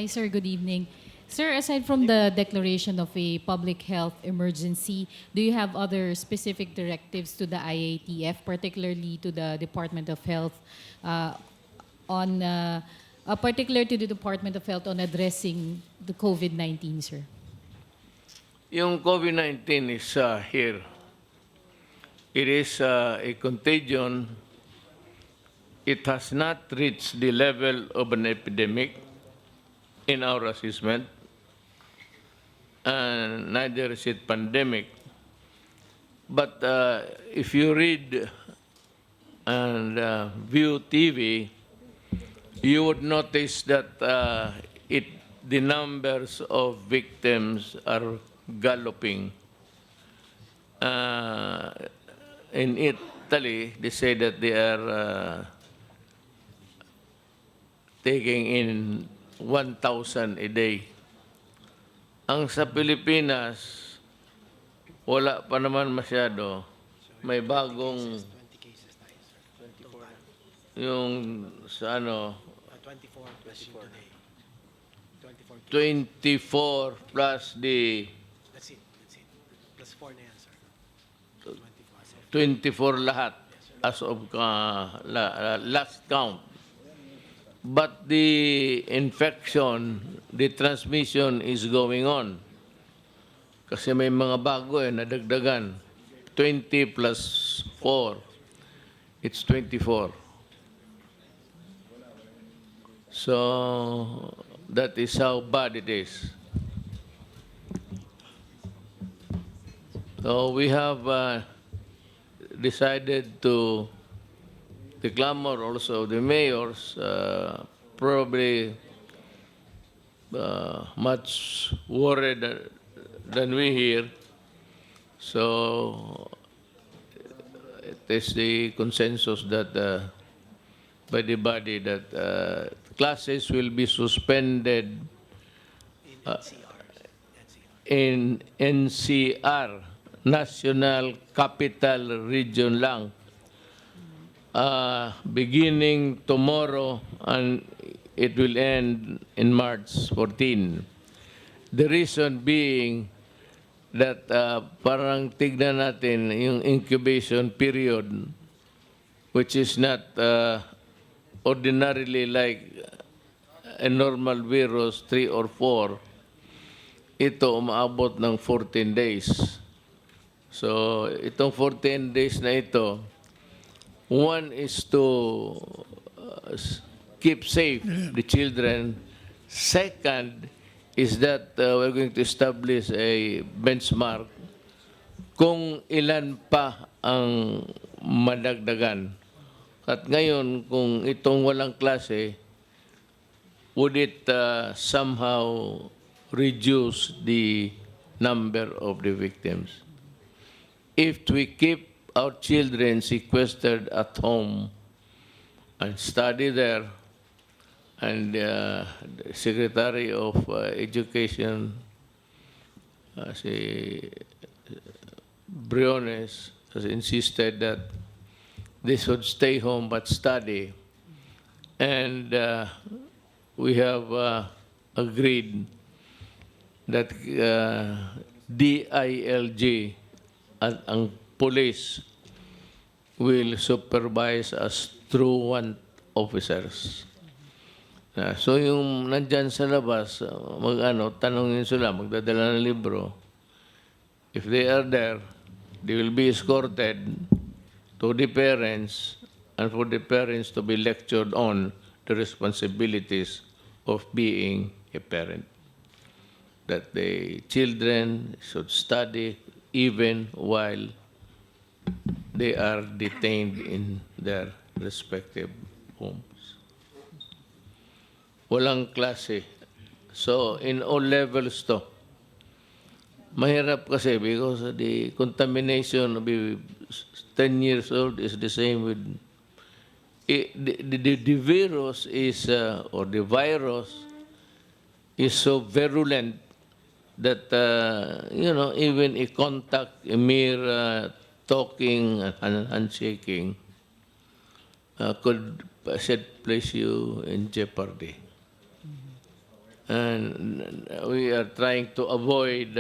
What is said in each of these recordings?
sir. Good evening. Sir, aside from the declaration of a public health emergency, do you have other specific directives to the IATF, particularly to the Department of Health, uh, particular to the Department of Health on addressing the COVID-19, sir? Yung COVID-19 is here. It is a contagion. It has not reached the level of an epidemic in our assessment, and neither is it pandemic. But if you read and view TV, you would notice that the numbers of victims are galloping. In Italy, they say that they are taking in 1,000 a day. Ang sa Pilipinas, wala pa naman masyado. May bagong yung sa 24 plus the That's it. Plus 4 na yan, sir. 24 lahat as of last count. But the infection, the transmission is going on. Kasi may mga bago nadagdagan. 20 plus 4, it's 24. So that is how bad it is. So we have decided to the clamor also of the mayors, probably much worried than we here. So it is the consensus that by the body that classes will be suspended in NCR, National Capital Region lang, beginning tomorrow, and it will end in March 14. The reason being that parang tignan natin yung incubation period, which is not ordinarily like a normal virus, 3 or 4, ito umaabot ng 14 days. So itong 14 days na ito, one is to keep safe the children. Second is that we're going to establish a benchmark kung ilan pa ang madagdagan. At ngayon, kung itong walang klase, would it somehow reduce the number of the victims? If we keep our children sequestered at home and study there, and the Secretary of Education, si Briones, has insisted that they should stay home but study. And we have agreed that DILG at ang police will supervise as truant officers. So yung nandyan sa labas, tanongin sila, magdadala ng libro. If they are there, they will be escorted to the parents, and for the parents to be lectured on the responsibilities of being a parent. That the children should study even while they are detained in their respective homes. Walang klase. So, in all levels to. Mahirap kasi because the contamination of 10 years old is the same with the virus is, or the virus is so virulent that, even a contact, a mere talking and handshaking could place you in jeopardy. And we are trying to avoid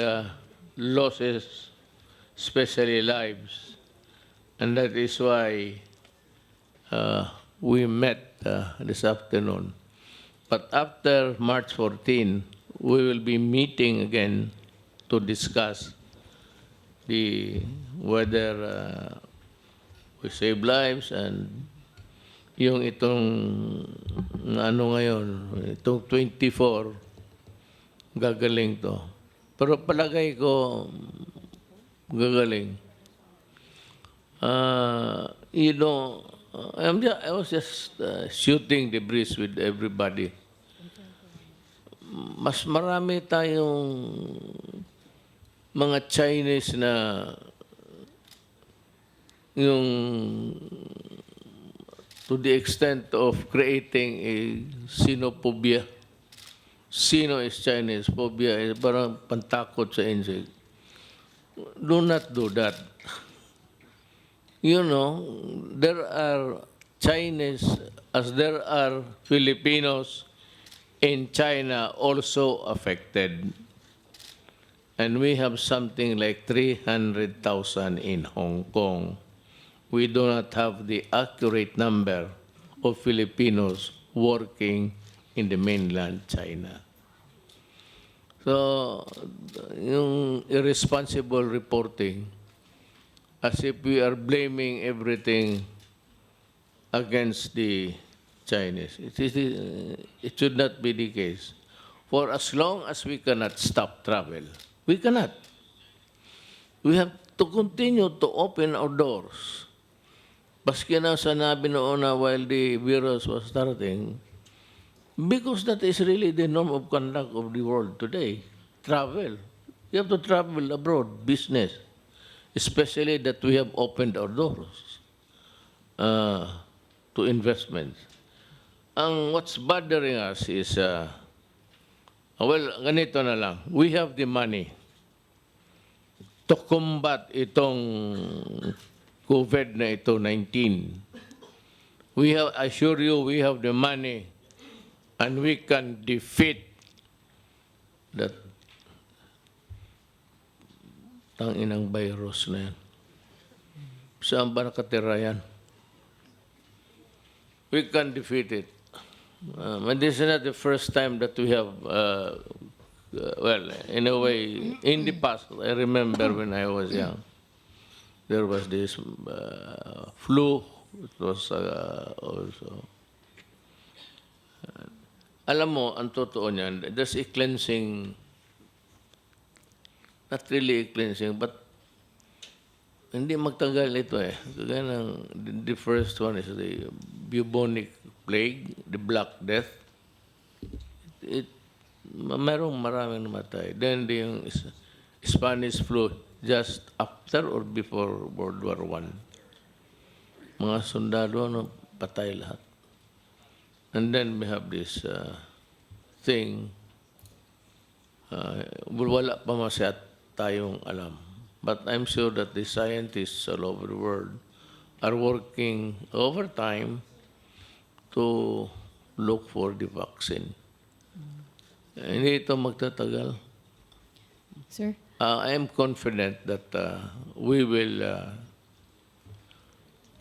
losses, especially lives. And that is why we met this afternoon. But after March 14, we will be meeting again to discuss whether we save lives and yung itong ano ngayon, itong 24, gagaling to. Pero palagay ko, gagaling. You know, I was just shooting the breeze with everybody. Mas marami tayong mga Chinese na yung to the extent of creating a xenophobia. Sino is Chinese, phobia is parang pantakot sa insect. Do not do that. You know, there are Chinese as there are Filipinos in China also affected. And we have something like 300,000 in Hong Kong. We do not have the accurate number of Filipinos working in the mainland China. So, yung irresponsible reporting, as if we are blaming everything against the Chinese. It should not be the case. For as long as we cannot stop travel, we cannot. We have to continue to open our doors. Baski na sanabi noon na while the virus was starting, because that is really the norm of conduct of the world today. Travel. You have to travel abroad, business. Especially that we have opened our doors to investments. What's bothering us is, well, ganito na lang. We have the money to combat itong COVID na ito, 19. I assure you, we have the money and we can defeat that tanginang virus na yan. Saan ba nakatira yan? We can defeat it. And this is not the first time that we have, well, in a way, in the past, I remember when I was young, there was this flu. It was also. Alam mo, ang totoo niyan, there's a cleansing, not really a cleansing, but hindi magtagal ito eh. Kaya the first one is the bubonic plague, the Black Death. Merong maraming namatay. Then yung Spanish flu, just after or before World War I. Mga sundalo, patay lahat. And then we have this thing, wala pa masyat tayong alam. But I'm sure that the scientists all over the world are working overtime to look for the vaccine. Hindi ito magtatagal. Sir? I am confident that we will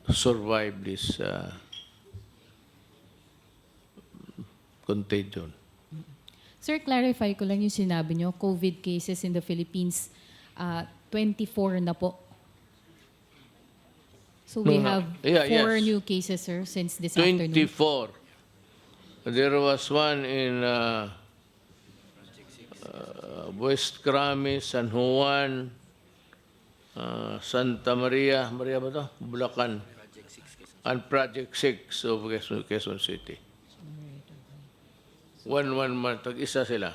survive this contagion. Sir, clarify ko lang yung sinabi nyo, COVID cases in the Philippines, 24 na po. So we have 4 new cases, sir, since this afternoon. 24. There was one in West Crami, San Juan, Santa Maria, Maria ba ito? Bulacan, and Project 6 of Quezon City. One month, tag-isa sila.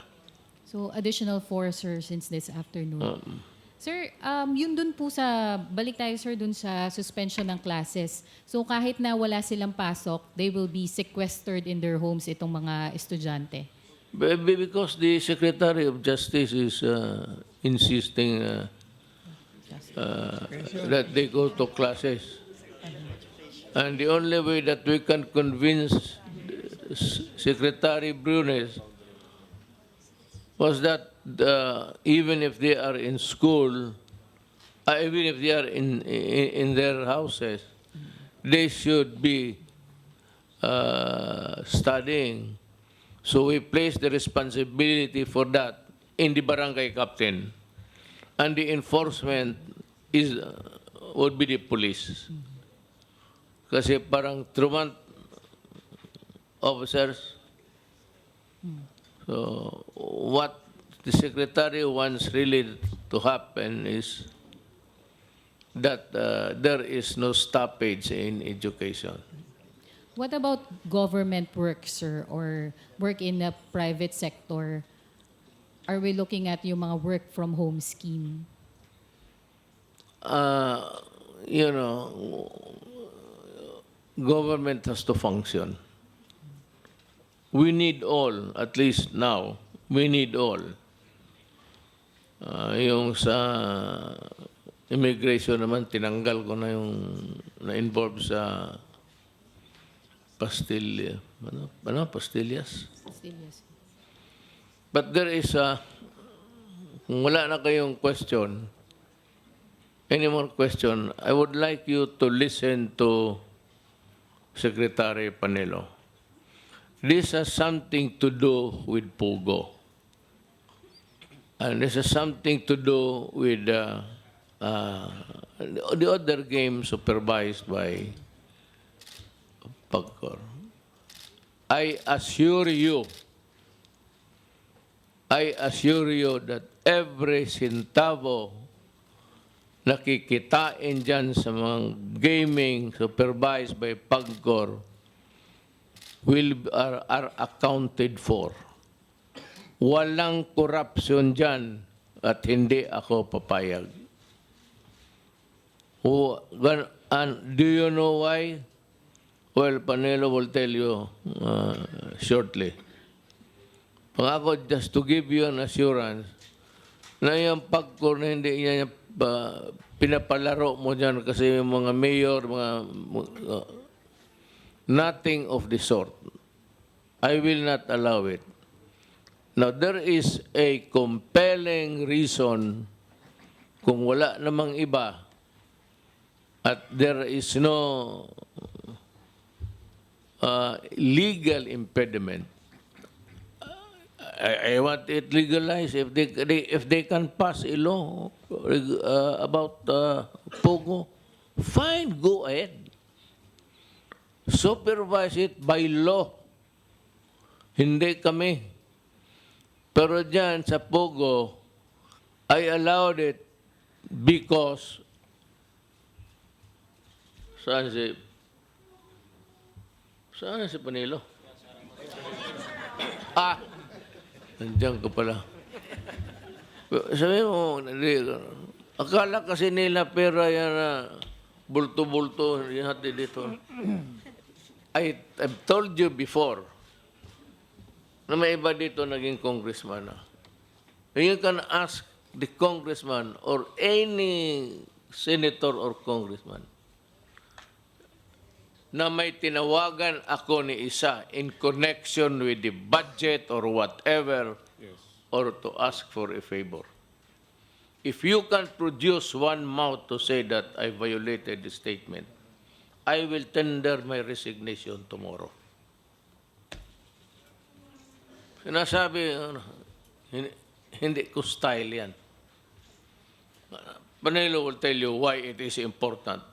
So additional 4, sir, since this afternoon. Sir, yun dun po sa, balik tayo sir dun sa suspension ng classes. So kahit na wala silang pasok, they will be sequestered in their homes itong mga estudyante. Because the Secretary of Justice is insisting that they go to classes. And the only way that we can convince Secretary Brunes was that even if they are in school, even if they are in their houses, they should be studying. So we place the responsibility for that in the barangay captain, and the enforcement is would be the police. Kasi parang truant officers. So what the secretary wants really to happen is that there is no stoppage in education. What about government work, sir, or work in the private sector? Are we looking at yung mga work from home scheme? You know, government has to function. We need all, at least now, we need all. Yung sa immigration naman, tinanggal ko na yung na-involve sa pastillas. Still, yes. But there is kung wala na kayong question, any more question, I would like you to listen to Secretary Panelo. This has something to do with Pogo. And this has something to do with the other game supervised by Pagcor. I assure you that every centavo nakikitain dyan sa mga gaming supervised by Pagcor are accounted for. Walang corruption dyan at hindi ako papayag. And do you know why? Well, Panelo will tell you shortly. Pangako, just to give you an assurance, na yung Pagcor na hindi niya pinapalaro mo dyan kasi yung mga mayor, nothing of the sort. I will not allow it. Now, there is a compelling reason kung wala namang iba at there is no legal impediment. I want it legalized. If they can pass a law about Pogo, fine, go ahead. Supervise it by law. Hindi kami. Pero dyan sa Pogo, I allowed it because saan si Panilo? Nandiyan ka pala. Sabi mo, akala kasi nila pera yan na bulto-bulto, yung hati dito. I've told you before na may iba dito naging congressman na. You can ask the congressman or any senator or congressman na may tinawagan ako ni isa in connection with the budget or whatever, yes, or to ask for a favor. If you can produce one mouth to say that I violated the statement, I will tender my resignation tomorrow. Sinasabi, hindi ko style yan. Panelo will tell you why it is important.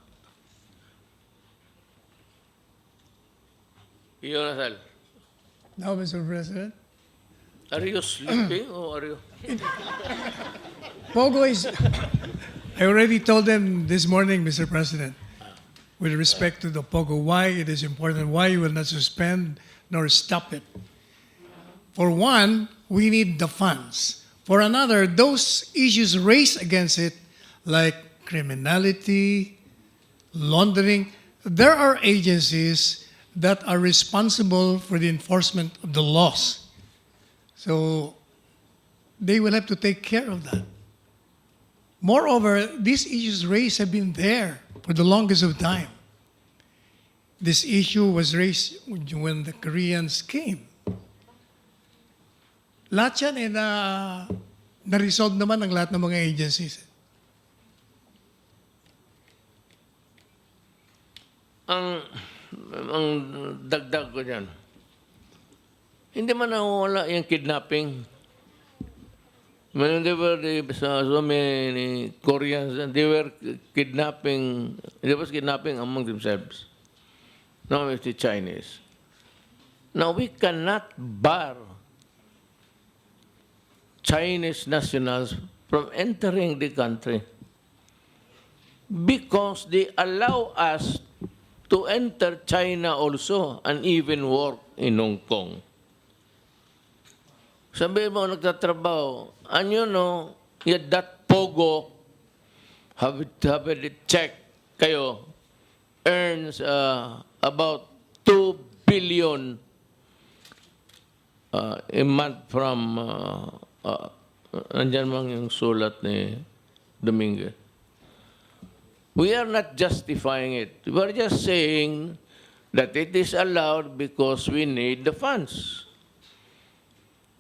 Jonathan. No, Mr. President. Are you sleeping or are you? Pogo is, I already told them this morning, Mr. President, with respect to the Pogo, why it is important, why you will not suspend nor stop it. For one, we need the funds. For another, those issues raised against it, like criminality, laundering, there are agencies that are responsible for the enforcement of the laws. So they will have to take care of that. Moreover, these issues raised have been there for the longest of time. This issue was raised when the Koreans came. Lahat yan na-resolve naman ng lahat ng mga agencies. Ang dagdag ko dyan, hindi man nawawala yung kidnapping. When they were so many Koreans, and they were kidnapping, there was kidnapping among themselves. Now it's the Chinese. Now we cannot bar Chinese nationals from entering the country because they allow us to enter China also and even work in Hong Kong. Sabi mo, nagtatrabaho, and you know, that pogo, have it check kayo, earns about 2 billion a month from, nandyan mang yung sulat ni Dominguez. We are not justifying it. We are just saying that it is allowed because we need the funds.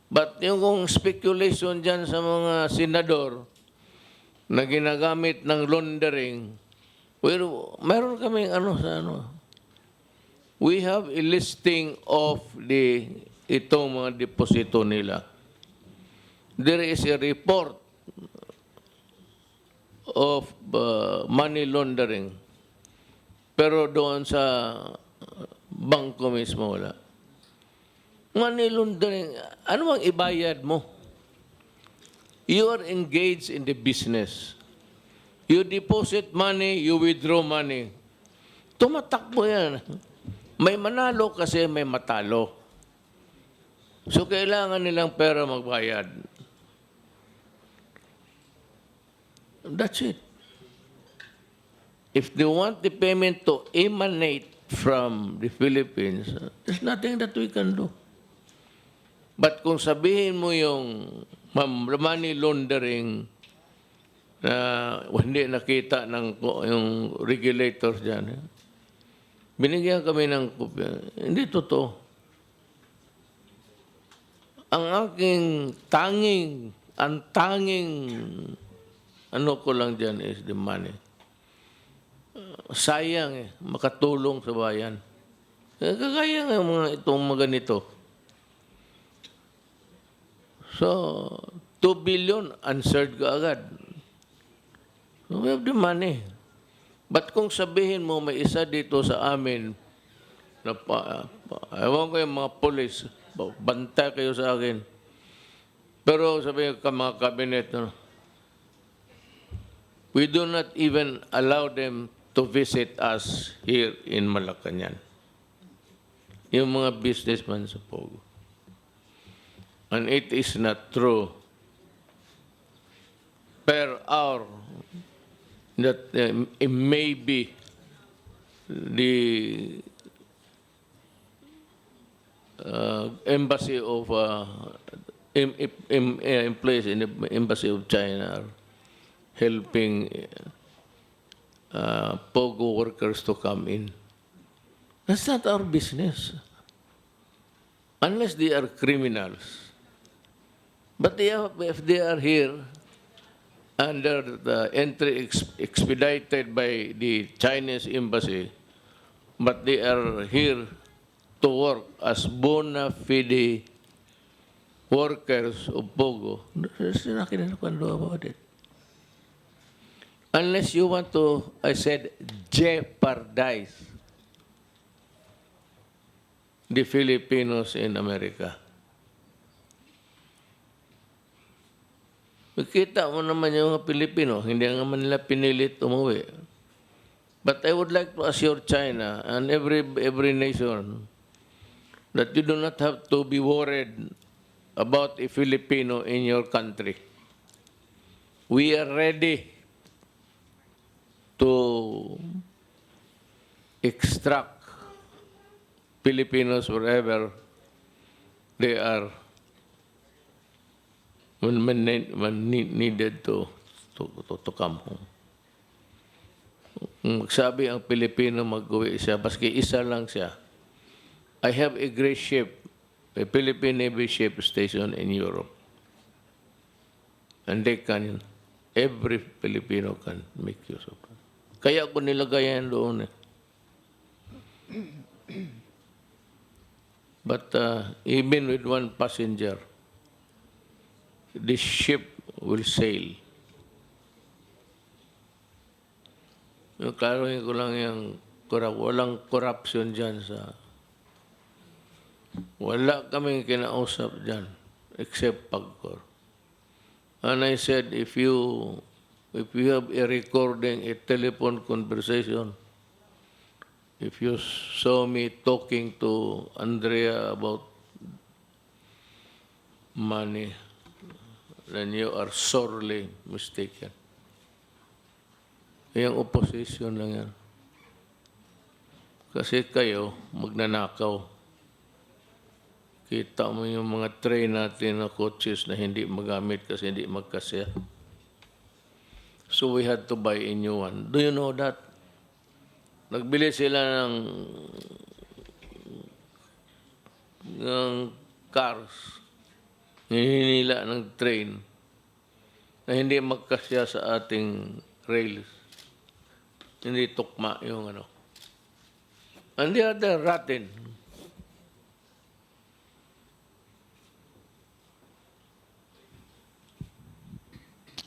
But yung kung speculation dyan sa mga senador na ginagamit ng laundering, mayroon kaming we have a listing of itong mga deposito nila. There is a report of money laundering. Pero doon sa bangko mismo wala. Money laundering, ano ang ibayad mo? You are engaged in the business. You deposit money, you withdraw money. Tumatakbo yan. May manalo kasi may matalo. So kailangan nilang pera magbayad. That's it. If they want the payment to emanate from the Philippines, there's nothing that we can do. But kung sabihin mo yung money laundering na hindi nakita ng yung regulators dyan, binigyan kami ng kopya. Hindi totoo. Ang aking tanging ano ko lang dyan is the money. Sayang makatulong sa bayan. Kagaya ng itong mga ganito. So, 2 billion, answered ka agad. So, we have the money. But kung sabihin mo, may isa dito sa amin, na ewan ko yung mga polis, banta kayo sa akin. Pero sabihin ka mga kabinet, we do not even allow them to visit us here in Malacañan. Yung mga businessmen sa Pogo. And it is not true. Per hour, that it may be the embassy of employees in the embassy of China are helping Pogo workers to come in. That's not our business. Unless they are criminals. But if they are here under the entry expedited by the Chinese embassy, but they are here to work as bona fide workers of Pogo, there's nothing I can do about it. Unless you want to, I said, jeopardize the Filipinos in America. Makita mo naman yung mga Pilipino, hindi naman nila pinilit umuwi. But I would like to assure China and every nation that you do not have to be worried about a Filipino in your country. We are ready to extract Filipinos wherever they are when needed to come home. Magsabi ang Pilipino mag-uwi siya, baski isa lang siya. I have a great ship a Philippine Navy ship station in Europe. And every Filipino can make use of it. Kaya ko nilagay yan doon eh. But even with one passenger, the ship will sail. Yung klaruhin ko lang yung walang corruption dyan sa... Wala kaming kinausap dyan, except pagkor. And I said, if you have a recording, a telephone conversation, if you saw me talking to Andrea about money, then you are sorely mistaken. Yung opposition lang yan. Kasi kayo, magnanakaw. Kita mo yung mga train natin na coaches na hindi magamit kasi hindi magkasya. So we had to buy a new one. Do you know that? Nagbili sila ng cars, hihinila ng train na hindi magkasya sa ating rails. Hindi tukma yung ano. And the other rotten.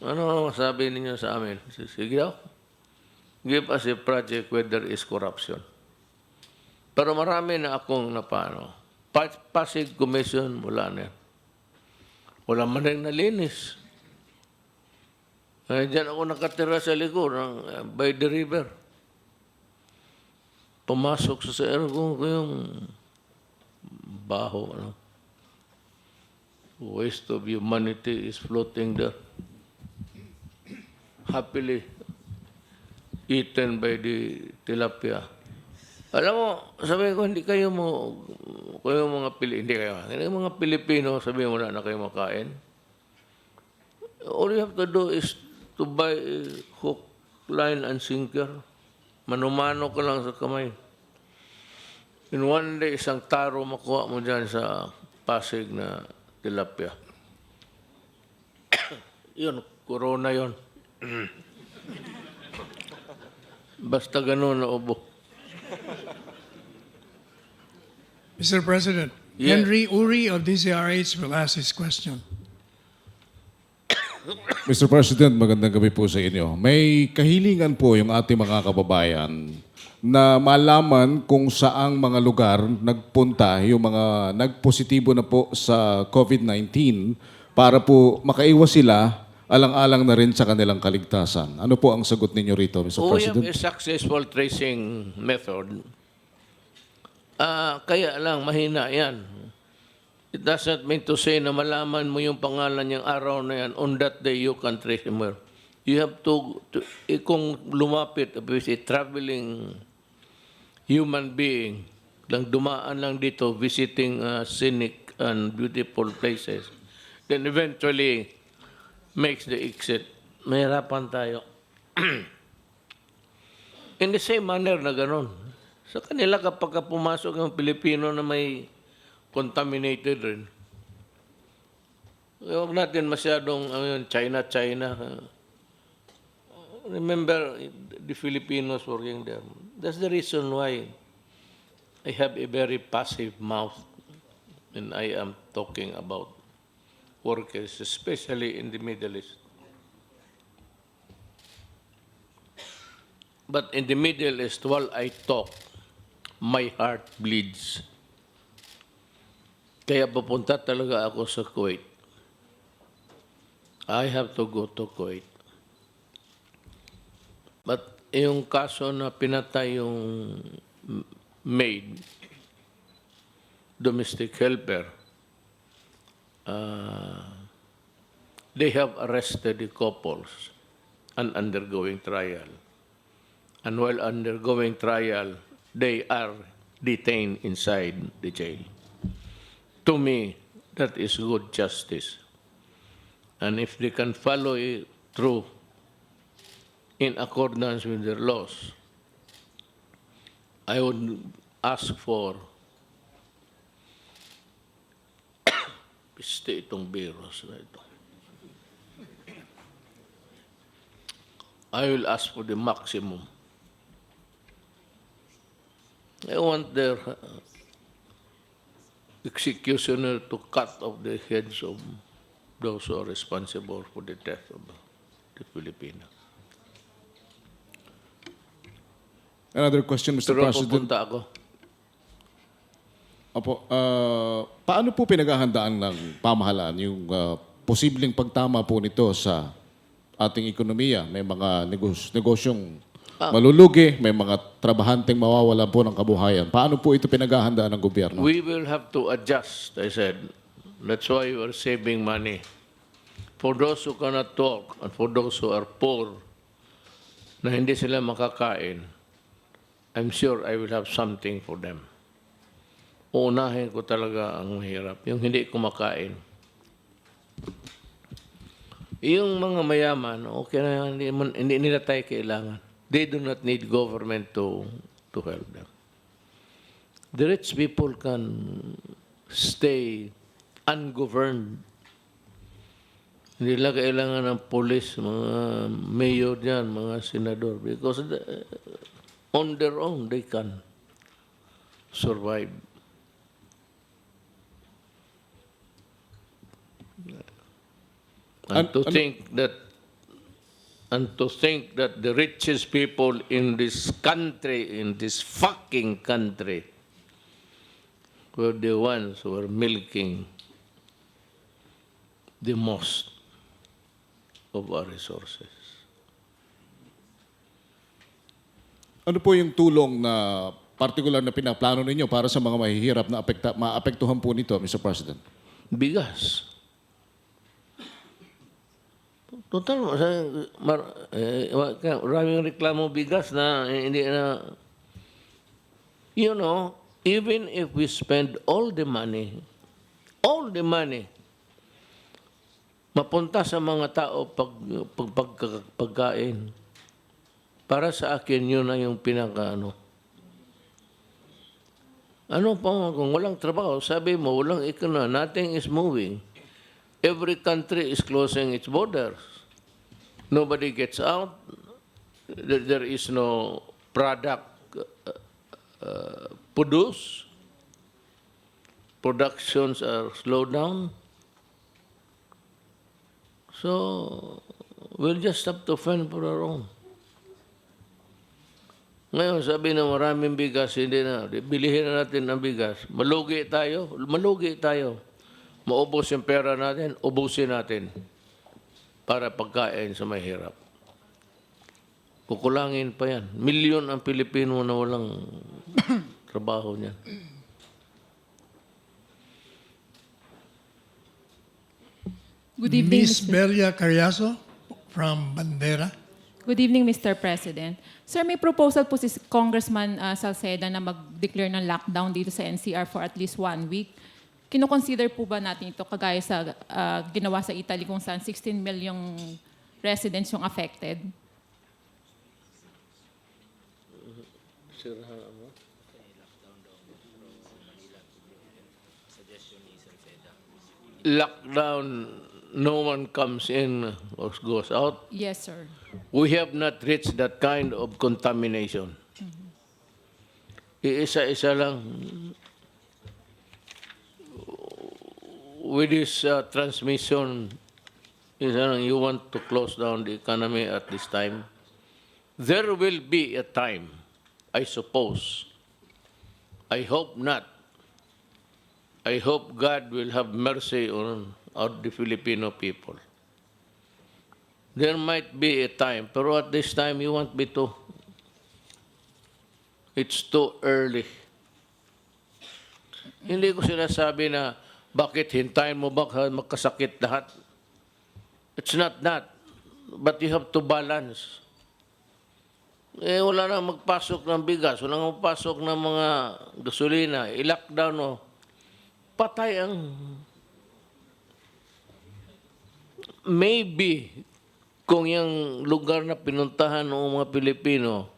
Ano masabi ninyo sa amin? Sige daw. Give us a project where there is corruption. Pero marami na akong napano. Pasig Commission, wala na. Wala man rin nalinis. Diyan ako nakatira sa likod by the river. Pumasok sa CR ko yung baho. Ano? Waste of humanity is floating there. Happily eaten by the tilapia. Alam mo, sabi ko, hindi kayo mga Pilipino, sabi mo na kayo makain. All you have to do is to buy hook, line, and sinker. Manumano ka lang sa kamay. In one day, isang taro makuha mo dyan sa Pasig na tilapia. Yun, corona yun. Basta ganun na ubo. Mr. President, Yes. Henry Uri of DCRH will ask his question. Mr. President, magandang gabi po sa inyo. May kahilingan po yung ating mga kababayan na malaman kung saang mga lugar nagpunta yung mga nagpositibo na po sa COVID-19 para po makaiwas sila alang-alang na rin sa kanilang kaligtasan. Ano po ang sagot ninyo rito, Mr. We have President? a successful tracing method. Kaya lang, mahina yan. It doesn't mean to say na malaman mo yung pangalan niyang araw na yan, on that day you can trace him where. You have to kung lumapit, if a traveling human being, lang dumaan lang dito, visiting scenic and beautiful places, then eventually makes the exit. Mahirapan tayo. In the same manner na ganun. Sa kanila kapag pumasok yung Pilipino na may contaminated rin. Huwag natin masyadong China. Remember the Filipinos working there. That's the reason why I have a very passive mouth when I am talking about workers, especially in the Middle East. But in the Middle East, while I talk, my heart bleeds. Kaya papunta talaga ako sa Kuwait. I have to go to Kuwait. But yung kaso na pinatay yung maid, domestic helper, they have arrested the couples and undergoing trial. And while undergoing trial, they are detained inside the jail. To me, that is good justice. And if they can follow it through in accordance with their laws, I would ask for piste itong virus na ito. I will ask for the maximum. I want their executioner to cut off the heads of those who are responsible for the death of the Filipino. Another question, Mr. Pero President. pupunta ako. Opo, paano po pinaghahandaan ng pamahalaan yung posibleng pagtama po nito sa ating ekonomiya? May mga negosyong malulugi, may mga trabahanteng mawawalan po ng kabuhayan. Paano po ito pinaghahandaan ng gobyerno? We will have to adjust, I said. That's why we are saving money. For those who cannot talk and for those who are poor, na hindi sila makakain, I'm sure I will have something for them. Uunahin ko talaga ang mahirap, yung hindi kumakain. Yung mga mayaman, okay na yan, hindi nila tayo kailangan. They do not need government to help them. The rich people can stay ungoverned. Hindi nila kailangan ng police, mga mayor dyan, mga senador, because on their own, they can survive. And to think that the richest people in this country, in this fucking country, were the ones who were milking the most of our resources. Ano po yung tulong na particular na pinaplano ninyo para sa mga mahihirap na maapektuhan po nito, Mr. President? Bigas. Total, maraming reklamo bigas na hindi na, you know, even if we spend all the money, mapunta sa mga tao pagkain. Para sa akin, yun na yung pinaka-ano. Ano pa, kung walang trabaho, sabi mo, walang ekonomiya, nothing is moving. Every country is closing its borders. Nobody gets out. There is no product produced. Productions are slowed down. So, we'll just have to fend for our own. Ngayon, sabi na maraming bigas, hindi na. Bilihin na natin ang bigas. Malugi tayo. Maubos yung pera natin, ubusin natin para pagkain sa mahirap. Kukulangin pa yan. Milyon ang Pilipino na walang trabaho niyan. Good evening, Miss Belia Carriazo from Bandera. Good evening, Mr. President. Sir, may proposal po si Congressman Salceda na mag-declare ng lockdown dito sa NCR for at least 1 week. Kino-consider po ba natin ito kagaya sa ginawa sa Italy kung saan 16 million residents yung affected? Lockdown, no one comes in or goes out. Yes, sir. We have not reached that kind of contamination. Iisa-isa lang. With this transmission, you want to close down the economy at this time. There will be a time, I suppose. I hope not. I hope God will have mercy on the Filipino people. There might be a time, pero at this time, you want me to? It's too early. Hindi ko sinasabi na, bakit hintayin mo ba magkasakit lahat? It's not that. But you have to balance. Wala na magpasok ng bigas, wala na magpasok ng mga gasolina, i-lockdown o. Patay ang... Maybe, kung yung lugar na pinuntahan ng mga Pilipino,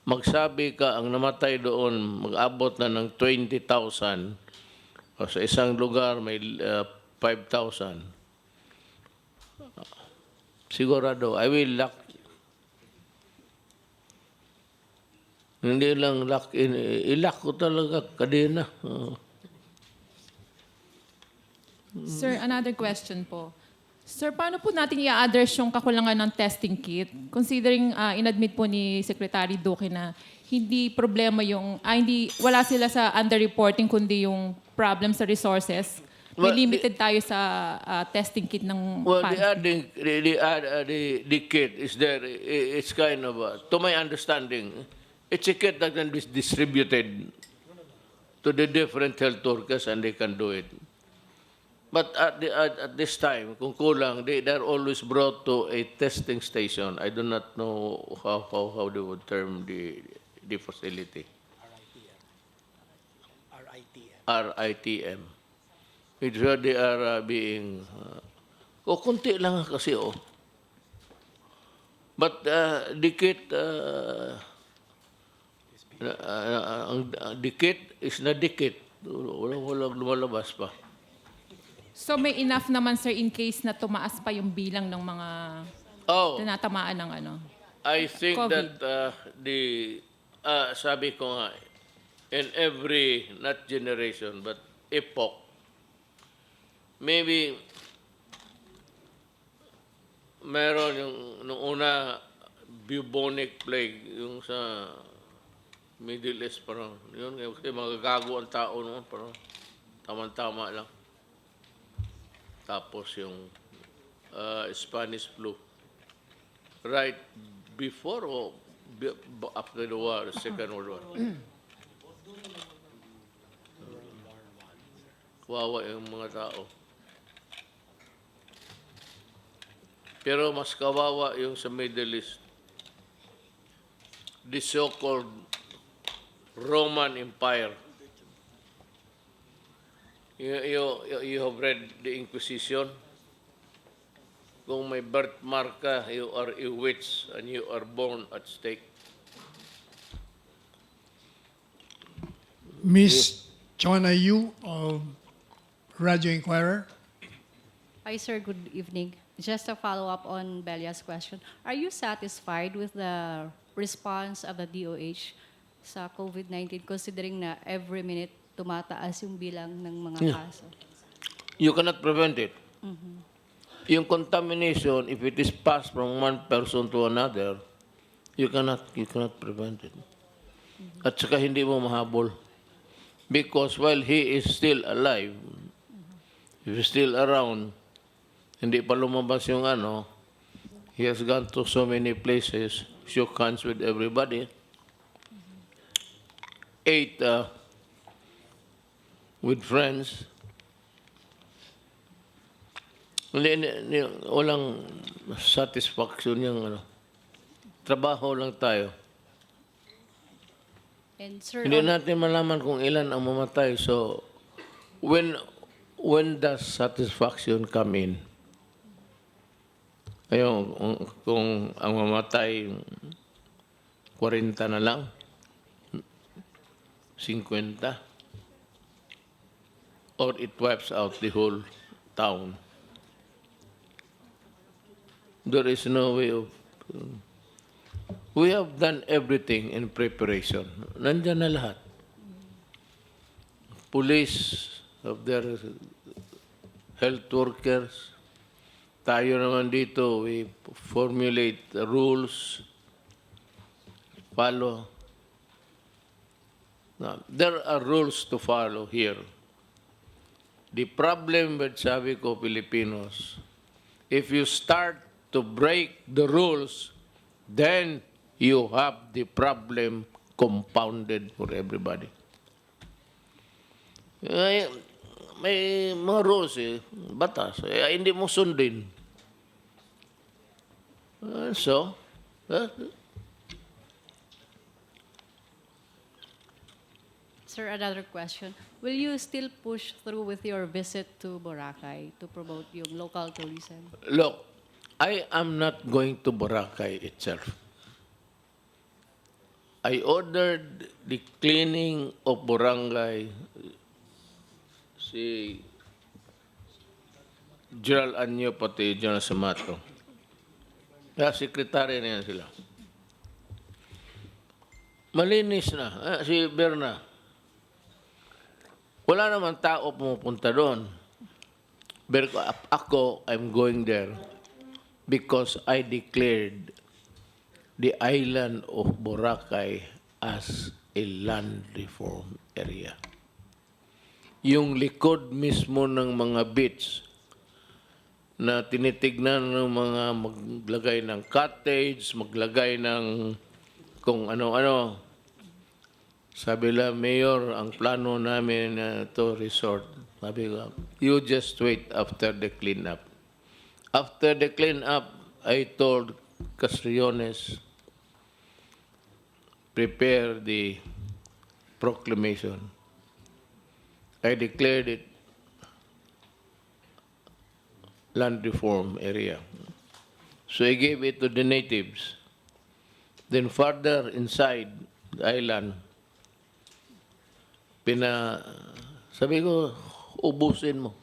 magsabi ka ang namatay doon, mag-abot na ng 20,000, o sa isang lugar may 5,000. Sigurado, I will lock. Hindi lang lock in, ilock ko talaga kadena. Sir, another question po. Sir, paano po natin i-address yung kakulangan ng testing kit? Considering inadmit po ni Secretary Duque na hindi problema yung, wala sila sa underreporting kundi yung problem sa resources. May Well, limited tayo sa testing kit ng Well, funds. the kit is there. It's kind of, to my understanding, it's a kit that can be distributed to the different health workers and they can do it. But at this time, kung kulang, they're always brought to a testing station. I do not know how they would term the facility. RITM. RITM. It's where they are being... kunti lang kasi, oh. But dikit... ang dikit is na dikit. Walang lumalabas pa. So may enough naman, sir, in case na tumaas pa yung bilang ng mga Oh, tinatamaan ng ano? I think COVID. that sabi ko nga, in every, not generation, but epoch, maybe meron yung nung una bubonic plague yung sa Middle East parang yun kasi magagago ang tao noon parang tama-tama lang. Tapos yung Spanish flu right before or after the war, Second World War. Kawawa yung mga tao. Pero mas kawawa yung sa Middle East. The so-called Roman Empire. You have read the Inquisition. Kung may birthmark ka, you are a witch and you are born at stake. Miss Chona Yu of Radio Inquirer. Hi, sir. Good evening. Just a follow-up on Belia's question. Are you satisfied with the response of the DOH sa COVID-19 considering na every minute tumataas yung bilang ng mga kaso? You cannot prevent it. Yung contamination, if it is passed from one person to another, you cannot prevent it. At saka hindi mo mahabol. Because while he is still alive, if he's still around, hindi pa lumabas yung ano, he has gone to so many places, shook hands with everybody, ate with friends. Walang satisfaction yung ano. Trabaho lang tayo. And sir, Hindi natin malaman kung ilan ang mamatay. So, when does satisfaction come in? Ayun, kung ang mamatay 40 na lang, 50, or it wipes out the whole town. There is no way of... We have done everything in preparation. Nandyan na lahat. Police of their health workers. Tayo naman dito, we formulate the rules, follow. Now, there are rules to follow here. The problem with, sabi ko, Filipinos, if you start to break the rules, then you have the problem compounded for everybody. May mga rules batas, hindi mo sundin. So, sir, another question. Will you still push through with your visit to Boracay to promote yung local tourism? look, I am not going to Boracay itself. I ordered the cleaning of barangay. Si General Anyo pati General Samato. Kaya sekretary na yan sila. Malinis na. Si Berna. Wala naman tao pumupunta doon. Pero ako, I'm going there because I declared the island of Boracay as a land reform area. Yung likod mismo ng mga beach na tinitignan ng mga maglagay ng cottage, maglagay ng kung ano-ano. Sabi la, Mayor, ang plano namin to resort. Sabi ko, you just wait after the cleanup. After the cleanup, I told Castriones, prepare the proclamation. I declared it land reform area. So I gave it to the natives. Then further inside the island, sabi ko, ubusin mo.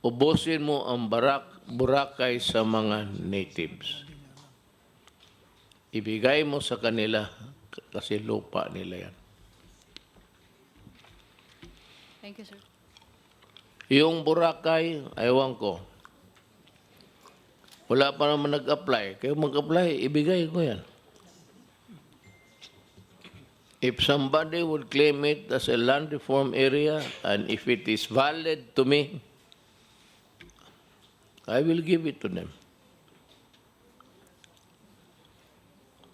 Ubusin mo ang Boracay sa mga natives. Ibigay mo sa kanila kasi lupa nila yan. Thank you, sir. Yung Boracay, aywan ko. Wala pa naman nag-apply. Kaya mag-apply, ibigay ko yan. If somebody would claim it as a land reform area, and if it is valid to me, I will give it to them.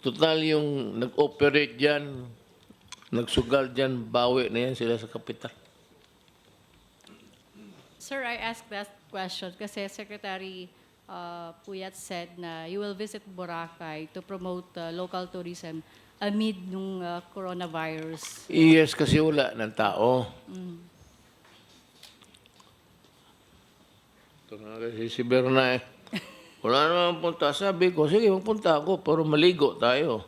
Total yung nag-operate dyan, nagsugal dyan, bawi na yan sila sa kapital. Sir, I asked that question kasi Secretary Puyat said na you will visit Boracay to promote local tourism amid nung coronavirus. Yes, kasi wala ng tao. Ito na kasi si Berna eh. Wala naman punta. Sabi ko, sige, magpunta ako, pero maligo tayo.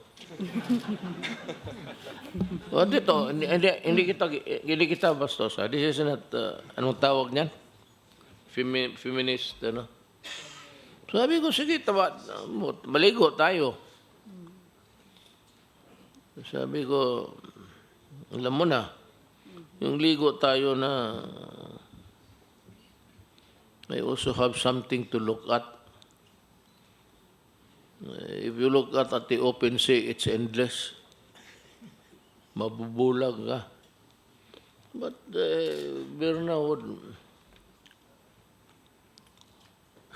O dito, hindi kita bastos. This is not, anong tawag niyan? Feminist, ano? Sabi ko, sige, maligo tayo. Sabi ko, alam mo na, yung ligo tayo na, I also have something to look at. If you look at the open sea, it's endless. Mabubulag ka. But Berna would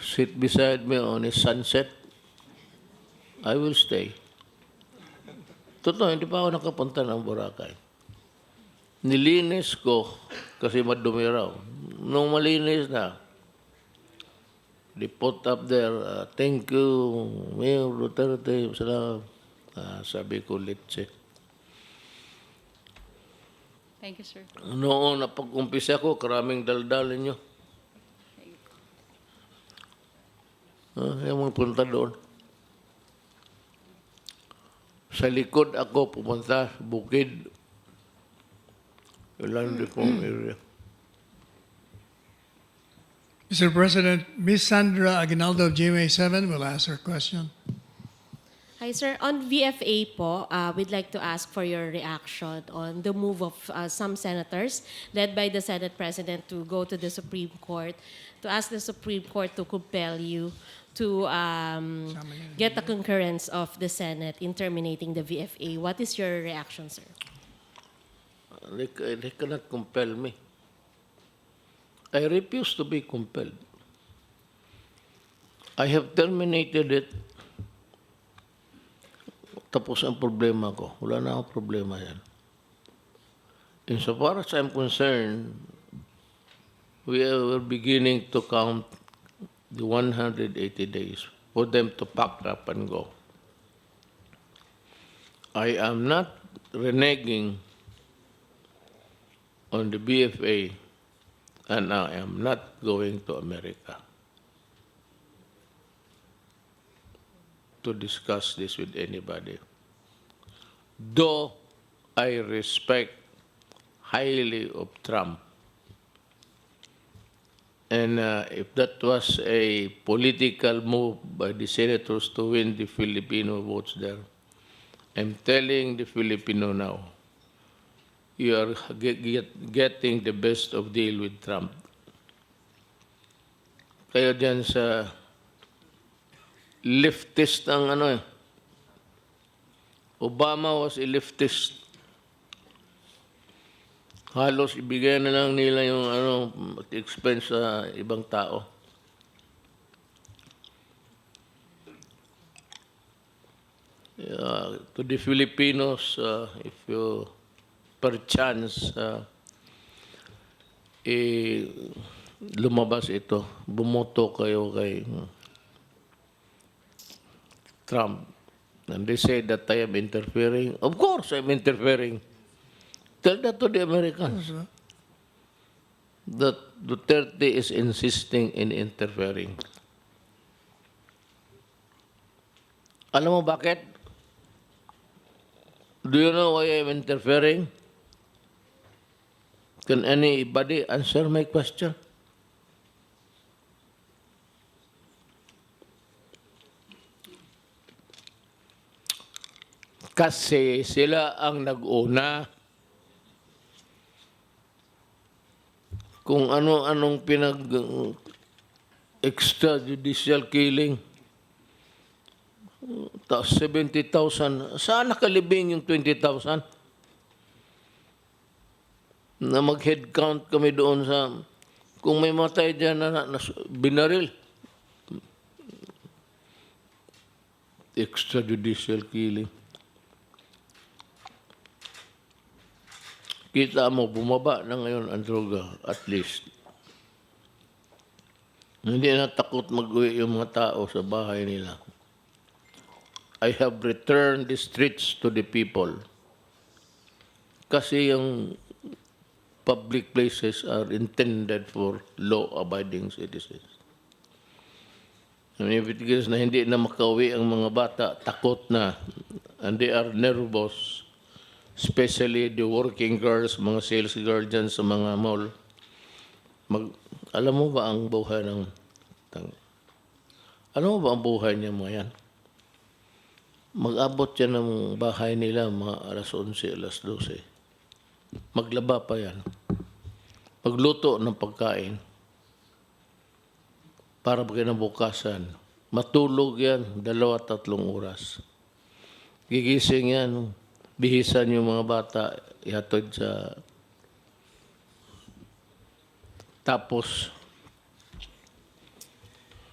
sit beside me on a sunset. I will stay. Totoo, hindi pa ako nakapunta ng Boracay. Nilinis ko kasi madumi raw. Nung malinis na, they put up there, thank you, Mayor Duterte, salamat. Sabi ko, let's Thank you, sir. Noon, napag-umpisa ko, karaming daldalin nyo. Yung mga punta doon. Sa likod ako pumunta, bukid. Yung land reform area. Mr. President, Ms. Sandra Aguinaldo of GMA7 will ask her question. Hi, sir. On VFA po, we'd like to ask for your reaction on the move of some senators led by the Senate President to go to the Supreme Court to ask the Supreme Court to compel you to get the concurrence of the Senate in terminating the VFA. What is your reaction, sir? They cannot compel me. I refuse to be compelled. I have terminated it. Tapos ang problema ko. Wala na akong problema yan. Insofar as I'm concerned, we are beginning to count the 180 days for them to pack up and go. I am not reneging on the BFA, and I am not going to America to discuss this with anybody. Though I respect highly of Trump, And if that was a political move by the senators to win the Filipino votes there, I'm telling the Filipino now, you are getting the best of deal with Trump. Kayo dyan sa leftist ang ano eh. Obama was a leftist. Halos ibigay na lang nila yung ano, expense sa ibang tao. To the Filipinos, if you perchance lumabas ito, bumoto kayo kay Trump. And they say that I am interfering. Of course, I'm interfering. Tell that to the Americans. That Duterte is insisting in interfering. Alam mo bakit? Do you know why I'm interfering? Can anybody answer my question? Kasi sila ang nag-una. Kung ano-anong extrajudicial killing. Tapos 70,000. Saan nakalibing yung 20,000? Na mag-head count kami doon sa... Kung may matay dyan na binaril. Extrajudicial killing. Kita mo, bumaba na ngayon ang droga, at least. Hindi na takot mag-uwi yung mga tao sa bahay nila. I have returned the streets to the people. Kasi yung public places are intended for law-abiding citizens. And if it is na hindi na makauwi ang mga bata, takot na, and they are nervous, especially the working girls, mga sales girls dyan sa mga mall. Alam mo ba ang buhay ng... Alam mo ba ang buhay niya mga yan? Mag-abot yan ng bahay nila mga alas 11, alas 12. Maglaba pa yan. Magluto ng pagkain. Para kinabukasan. Matulog yan, 2-3 oras. Gigising yan, bihisan yung mga bata, ihatod sa... Tapos,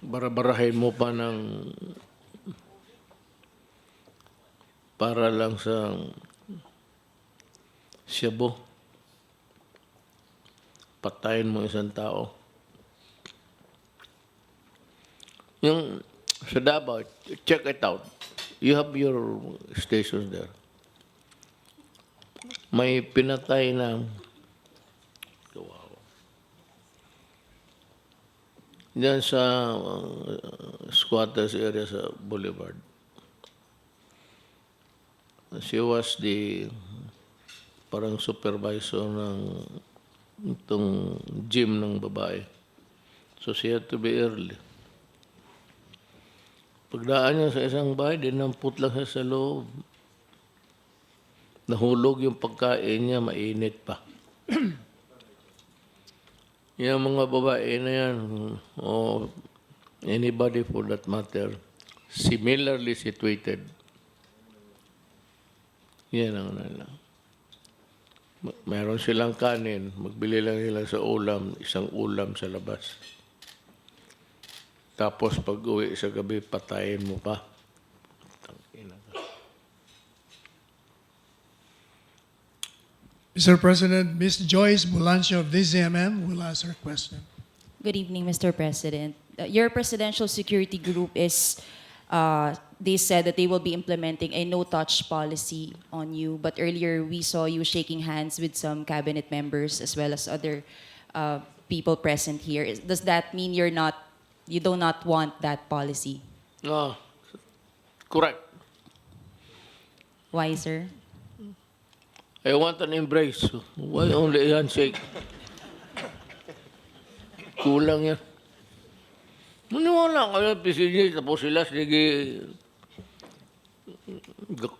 barabarahin mo pa ng... para lang sa... Shabu. Patayin mo isang tao. Yung sa Davao, check it out. You have your stations there. May pinatay na diyan sa squatters area sa Boulevard. She was the parang supervisor ng itong gym ng babae. So she had to be early. Pagdaan niya sa isang bahay, dinamput lang siya sa loob. Nahulog yung pagkain niya, mainit pa. Yung mga babae na yan, o anybody for that matter, similarly situated. Yan ang nila. Mayroon silang kanin, magbili lang nila sa ulam, isang ulam sa labas. Tapos pag-uwi sa gabi, patayin mo pa. Mr. President, Ms. Joyce Bulancio of DZMM will ask her question. Good evening, Mr. President. Your presidential security group is, they said that they will be implementing a no-touch policy on you. But earlier, we saw you shaking hands with some cabinet members as well as other people present here. Does that mean you do not want that policy? No, correct. Why, sir? I want an embrace. Why only a handshake? Kulang yan. Maniwala kayo, PCG, tapos sila, sige,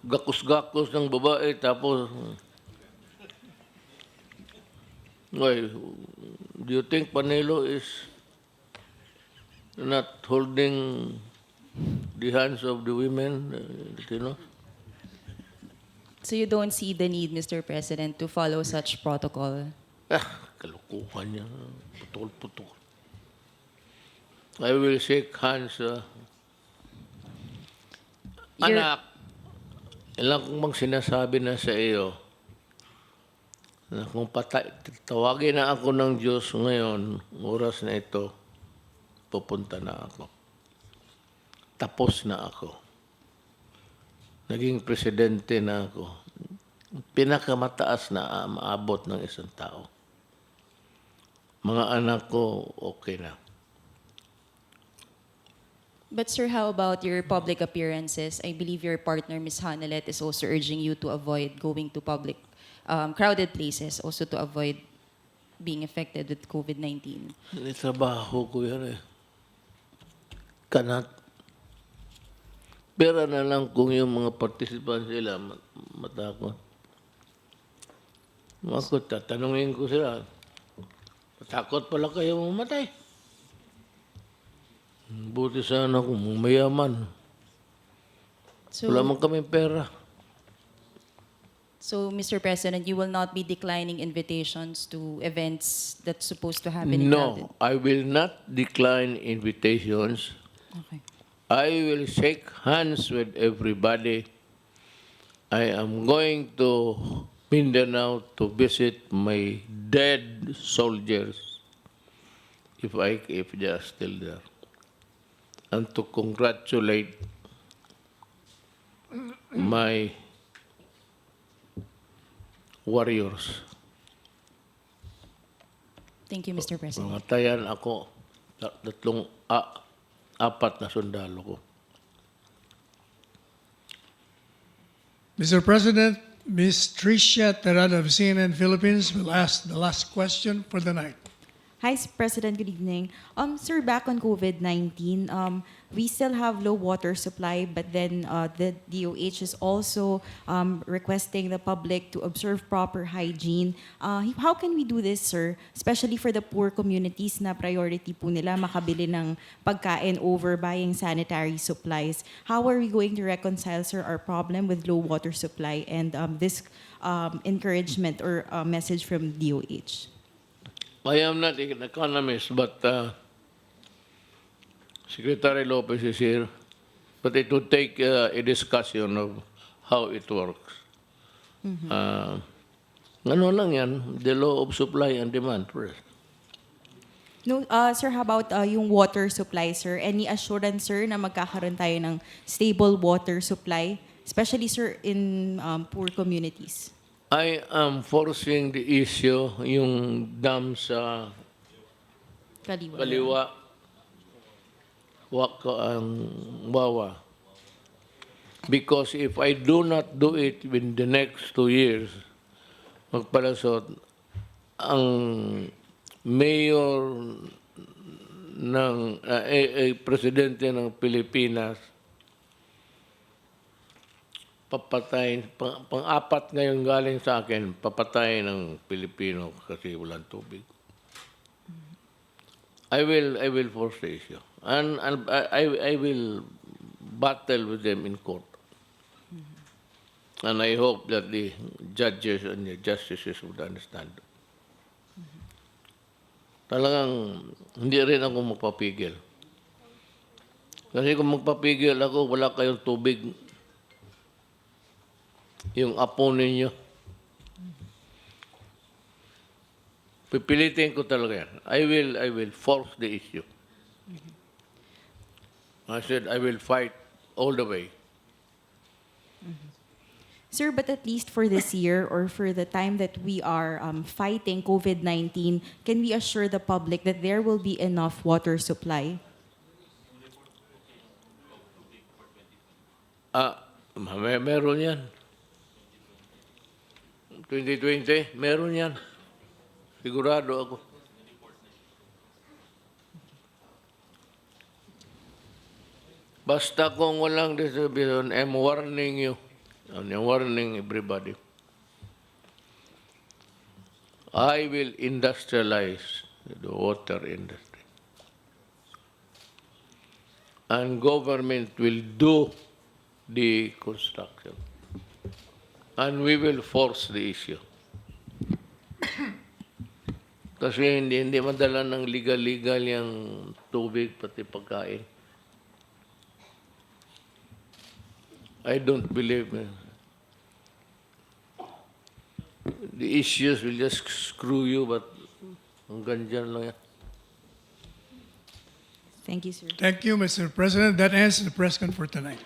gakus-gakus ng babae, tapos, why, do you think Panelo is not holding the hands of the women, you know? So you don't see the need, Mr. President, to follow such protocol? Kalukuhan niya. Putol-putol. I will shake hands. Anak, ilang kong bang sinasabi na sa iyo na kung tawagin na ako ng Diyos ngayon, oras na ito, pupunta na ako. Tapos na ako. Naging presidente na ako. Pinakamataas na maabot ng isang tao. Mga anak ko, okay na. But sir, how about your public appearances? I believe your partner, Ms. Hanelet, is also urging you to avoid going to public, crowded places, also to avoid being affected with COVID-19. Trabaho ko yan eh. Kanat. Pera na lang kung yung mga participants sila matakot. Ako, tatanungin ko sila, matakot pala kayo mamatay. Buti sana kung mayaman. So, Wala man kami pera. so, Mr. President, you will not be declining invitations to events that's supposed to happen in crowded? No, I will not decline invitations. Okay. I will shake hands with everybody. I am going to Mindanao to visit my dead soldiers, if they are still there, and to congratulate my warriors. Thank you, Mr. President. Matayan ako, apat na sundalo ko. Mr. President, Ms. Tricia Terada of CNN Philippines will ask the last question for the night. Hi, President. Good evening. Sir, back on COVID-19, we still have low water supply, but then the DOH is also requesting the public to observe proper hygiene. How can we do this, sir? Especially for the poor communities na priority po nila makabili ng pagkain over buying sanitary supplies. How are we going to reconcile, sir, our problem with low water supply and this encouragement or message from DOH? I am not an economist, but Secretary Lopez is here. But it would take a discussion of how it works. Ano lang yan, the law of supply and demand. No, sir, how about yung water supply, sir? Any assurance, sir, na magkakaroon tayo ng stable water supply, especially, sir, in poor communities? I am forcing the issue, yung dam sa Kaliwa, Wawa. Because if I do not do it in the next 2 years, magpalasot, ang mayor ng presidente ng Pilipinas, papatayin, pang-apat ngayon galing sa akin, papatayin ng Pilipino kasi walang tubig. I will force the issue. And I will battle with them in court. And I hope that the judges and the justices would understand. Talagang hindi rin ako magpapigil. Kasi kung magpapigil ako, wala kayong tubig. Yung apo ninyo. Pipilitin ko talaga yan. I will force the issue. I said I will fight all the way. Sir, but at least for this year or for the time that we are fighting COVID-19, can we assure the public that there will be enough water supply? Meron yan. 2020, meron yan. Sigurado ako. Basta kung walang distribution, I'm warning you. I'm warning everybody. I will industrialize the water industry. And government will do the construction. And we will force the issue. Kasi hindi madala ng legal yung tubig pati pagkain. I don't believe the issues will just screw you, but hanggang dyan lang yan. Thank you, sir. Thank you, Mr. President. That ends the press conference for tonight.